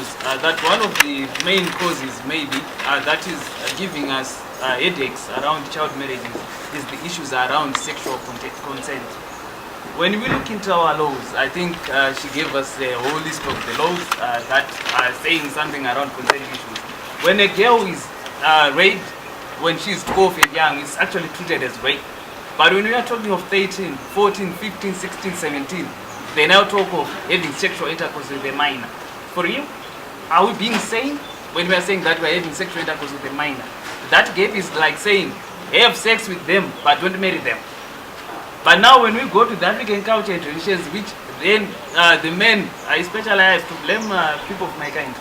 issues that one of the main causes maybe that is giving us headaches around child marriages is the issues around sexual consent. When we look into our laws, I think she gave us a whole list of the laws that are saying something around consent issues. When a girl is raped when she's 12 and young, it's actually treated as rape. But when we are talking of 13, 14, 15, 16, 17, they now talk of having sexual intercourse with a minor. For you, are we being sane when we are saying that we are having sexual intercourse with a minor? That gap is like saying, have sex with them, but don't marry them. But now when we go to the African culture and traditions, which then the men, especially I have to blame people of my kind,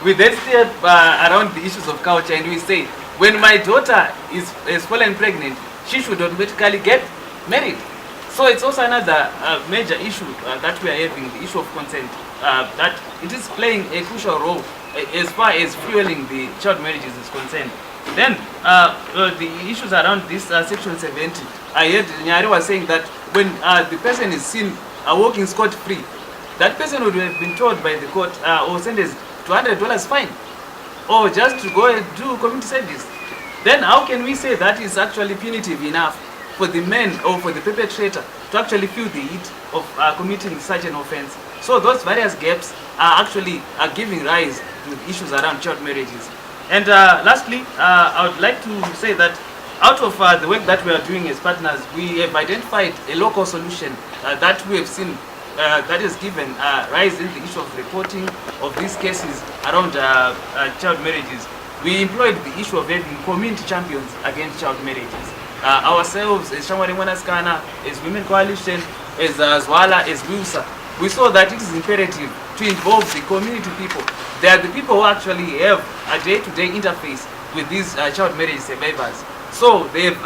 we then stay around the issues of culture and we say, when my daughter is fallen pregnant, she should automatically get married. So it's also another major issue that we are having, the issue of consent, that it is playing a crucial role as far as fueling the child marriages is concerned. Then the issues around this Section 70, I heard Nyari was saying that when the person is seen walking scot-free, that person would have been told by the court or sentenced to $100 fine, or just to go and do community service. Then how can we say that is actually punitive enough for the man or for the perpetrator to actually feel the heat of committing such an offense? So those various gaps are actually giving rise to the issues around child marriages. And lastly, I would like to say that out of the work that we are doing as partners, we have identified a local solution that we have seen that has given rise in the issue of reporting of these cases around child marriages. We employed the issue of having community champions against child marriages. Ourselves, as Shamwari Mwanaskana, as Women Coalition, as Zwala, as WILSA, we saw that it is imperative to involve the community people. They are the people who actually have a day-to-day interface with these child marriage survivors. So they've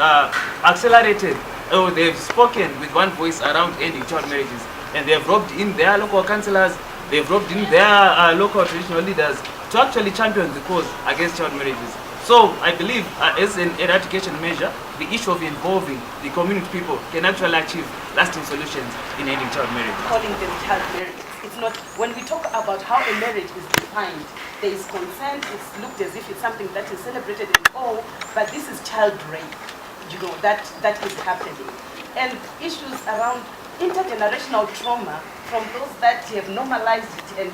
accelerated, or they've spoken with one voice around ending child marriages. And they've roped in their local councillors, they've roped in their local traditional leaders to actually champion the cause against child marriages. So I believe as an eradication measure, the issue of involving the community people can actually achieve lasting solutions in ending child marriage. Calling them child marriage, it's not, when we talk about how a marriage is defined, there is consent, it's looked as if it's something that is celebrated and all, but this is child rape, that is happening. And issues around intergenerational trauma from those that have normalized it and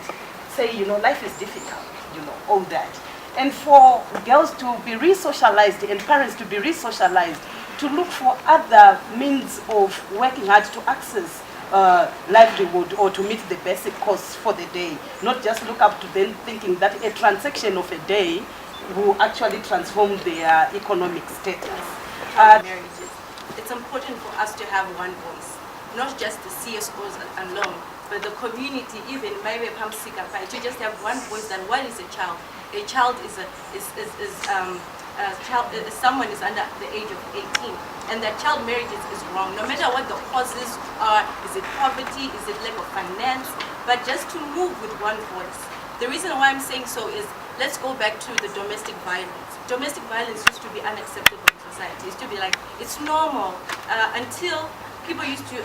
say, life is difficult, all that. And for girls to be re-socialized and parents to be re-socialized, to look for other means of working hard to access livelihood or to meet the basic costs for the day, not just look up to them thinking that a transaction of a day will actually transform their economic status. Marriages. It's important for us to have one voice, not just the CSOs alone, but the community, even maybe to just have one voice that what is a child? A child is someone is under the age of 18, and that child marriages is wrong, no matter what the causes are. Is it poverty? Is it lack of finance? But just to move with one voice. The reason why I'm saying so is, let's go back to the domestic violence. Domestic violence used to be unacceptable in society. It used to be like, it's normal until people used to do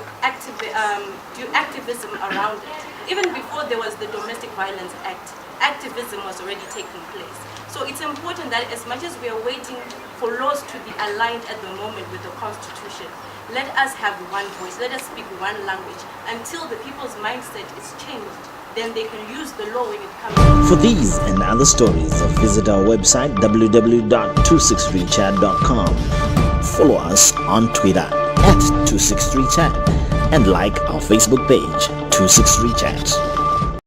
activism around it. Even before there was the Domestic Violence Act, activism was already taking place. So it's important that as much as we are waiting for laws to be aligned at the moment with the Constitution, let us have one voice, let us speak one language until the people's mindset is changed. Then they can use the law when it comes. For these and other stories, visit our website www.263chat.com. Follow us on Twitter @263chat and like our Facebook page 263chat.